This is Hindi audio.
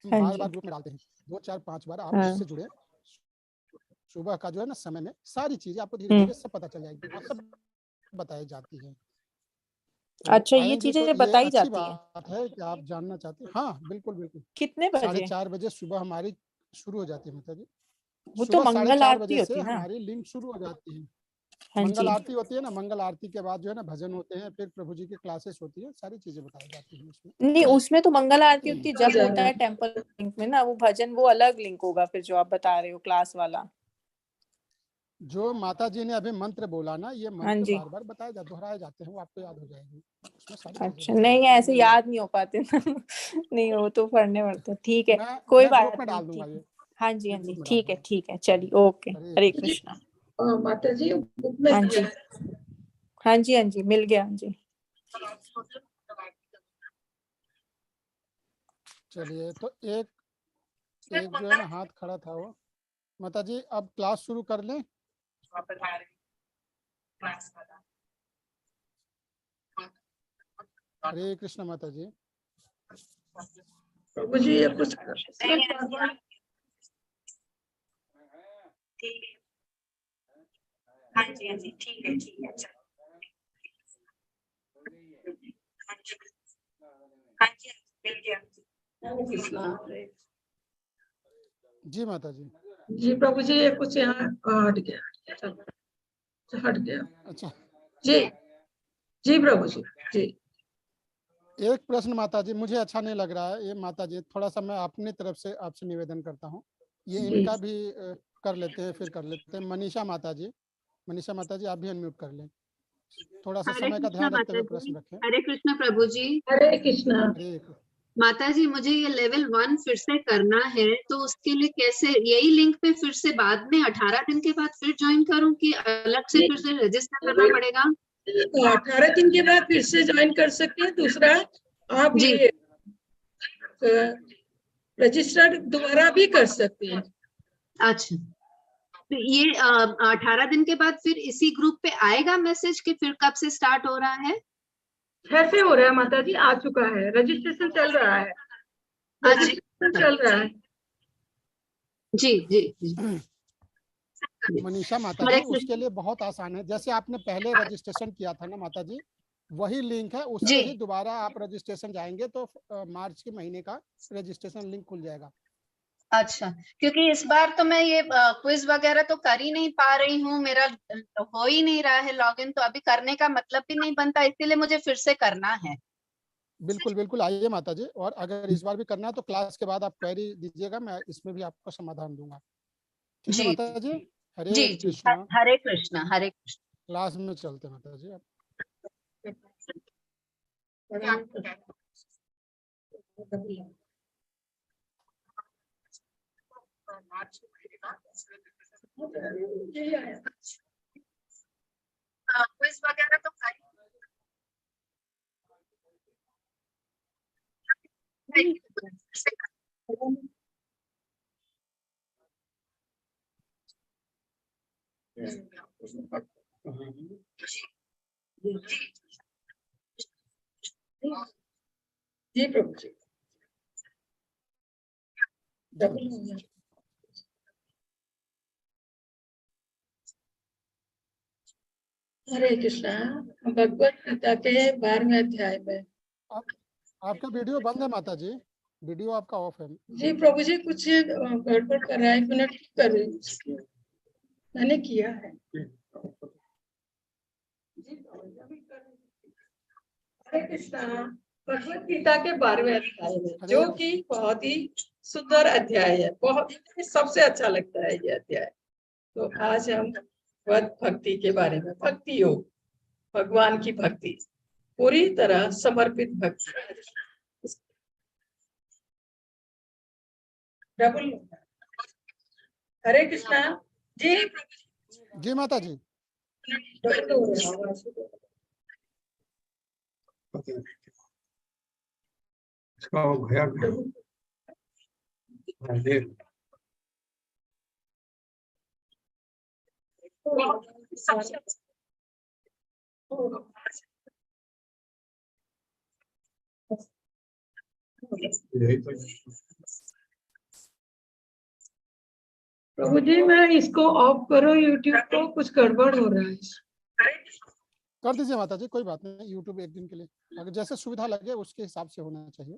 हम हाँ बार जी। बार ग्रुप में डालते हैं, 2 4 5 बार आप हाँ। उससे जुड़े। सुबह का जो है ना समय में सारी चीजें आपको धीरे धीरे सब पता चल जाएगी और सब बताई जाती है। तो अच्छा, ये आएंगे तो चीजें ये बताई अच्छी जाती हैं। बात है कि आप जानना चाहते हैं। हाँ बिल्कुल बिल्कुल। कितने बजे? 4:30 बजे सुबह हमारी शुरू हो जाती है माता जी। वो तो सुबह मंगल 4:30 आरती बजे से होती ना। हमारी लिंक शुरू हो जाती है। हाँ मंगल जी। आरती होती है ना, मंगल आरती के बाद जो है ना भजन होते हैं, फिर प्रभु जी की क्लासेस होती है, सारी चीजें बताई जाती हैं उसमें। नहीं, उसमें तो मंगल आरती होती है जब जा होता रहा है टेम्पल लिंक में ना, वो भजन वो अलग लिंक होगा फिर जो आप बता रहे हो क्लास वाला। जो माता जी ने अभी मंत्र बोला ना, ये हाँ मंत्र जी। बार बार बताए दोहराए जाते हैं, वो आपको याद हो जाएगी। उसमें सारी चीजें अच्छा, बताई नहीं जाती ऐसे हैं। याद नहीं हो पाते ना। नहीं, वो तो पढ़ने पड़ते। ठीक है, मैं कोई मैं ग्रुप बात में नहीं। डाल दूंगा ठीक है। ये। हाँ जी, मैं हाँ जी, ग्रुप में डाल ठीक है, दूंगा। ठीक है, चलिए, ओके। हरे हरे कृष्ण। कृष्णा। माता जी बुक में हाँ दिया जी, है। हाँ जी, हाँ जी, मिल गया। हाँ जी। चलिए तो एक एक जो है ना हाथ खड़ा था वो। माता जी अब क्लास शुरू कर लें। हरे कृष्ण माता जी। प्रभु जी ये कुछ हाँ जी, हाँ जी, ठीक है, ठीक है। हाँ जी, मिल गया। जी माता जी। जी प्रभु जी ये कुछ यहाँ हट गया, हट गया। अच्छा, जी जी प्रभु जी। जी एक प्रश्न माता जी, मुझे अच्छा नहीं लग रहा है ये माता जी, थोड़ा सा मैं अपनी तरफ से आपसे निवेदन करता हूँ। ये जी इनका भी कर लेते हैं, फिर कर लेते हैं। मनीषा माता जी, मनीषा माता जी आप भी अनम्यूट कर लें। थोड़ा सा हरे समय का कृष्णा ध्यान रखते माता हुए जी। प्रश्न रखें। हरे कृष्णा प्रभु जी। हरे कृष्णा। हरे कृष्ण। माता जी मुझे ये लेवल 1 फिर से करना है, तो उसके लिए कैसे, यही लिंक पे फिर से बाद में 18 दिन के बाद फिर ज्वाइन करूं कि अलग से फिर से रजिस्टर करना पड़ेगा? 18 दिन के बाद फिर से ज्वाइन कर सकते हैं। दूसरा आप जी। ये रजिस्टर दोबारा भी कर सकते हैं। अच्छा, तो ये 18 दिन के बाद फिर इसी ग्रुप पे आएगा मैसेज कि फिर कब से स्टार्ट हो रहा है? कैसे हो रहा है माता जी? आ चुका है, रजिस्ट्रेशन चल रहा है, रजिस्ट्रेशन चल रहा है। जी जी जी। मनीषा माता हरे जी उसके कृष्ण लिए बहुत आसान है, जैसे आपने पहले रजिस्ट्रेशन किया था ना माता जी, वही लिंक है, उससे जी। ही दोबारा आप रजिस्ट्रेशन जाएंगे तो मार्च के महीने का रजिस्ट्रेशन लिंक खुल जाएगा। अच्छा, क्योंकि इस बार तो मैं ये क्विज वगैरह तो कर ही नहीं पा रही हूँ, मेरा हो ही नहीं रहा है लॉगिन, तो अभी करने का मतलब भी नहीं बनता, इसीलिए मुझे फिर से करना है। बिल्कुल बिल्कुल, आइए माता जी, और अगर इस बार भी करना है तो क्लास के बाद आप क्वेरी दीजिएगा, मैं इसमें भी आपको समाधान दूंगा। ठीक है जी माता जी। जी हरे जी। कृष्णा। हरे कृष्णा, हरे कृष्णा। क्लास में चलते हैं माता जी अब। क्विज वगैरह तो कर जी प्रभु जी। जी माता जी। हरे कृष्णा। भगवत गीता के 12वें अध्याय में। आप, आपका वीडियो बंद है माता जी, वीडियो आपका ऑफ है। जी प्रभु जी कुछ गड़बड़ कर रहा है, 1 मिनट कर रही हूँ, मैंने किया है। हरे कृष्णा। भगवत गीता के 12वें अध्याय में, हरे जो कि बहुत ही सुंदर अध्याय है, बहुत सबसे अच्छा लगता है ये अध्याय। तो आज हम भक्ति के बारे में, भक्ति योग, भगवान की भक्ति, पूरी तरह समर्पित भक्ति। हरे कृष्णा। जी जी माता जी। प्रभु जी मैं इसको ऑफ करो यूट्यूब को, कुछ गड़बड़ हो रहा है। कर दीजिए माता जी, कोई बात नहीं। यूट्यूब एक दिन के लिए अगर जैसे सुविधा लगे उसके हिसाब से होना चाहिए।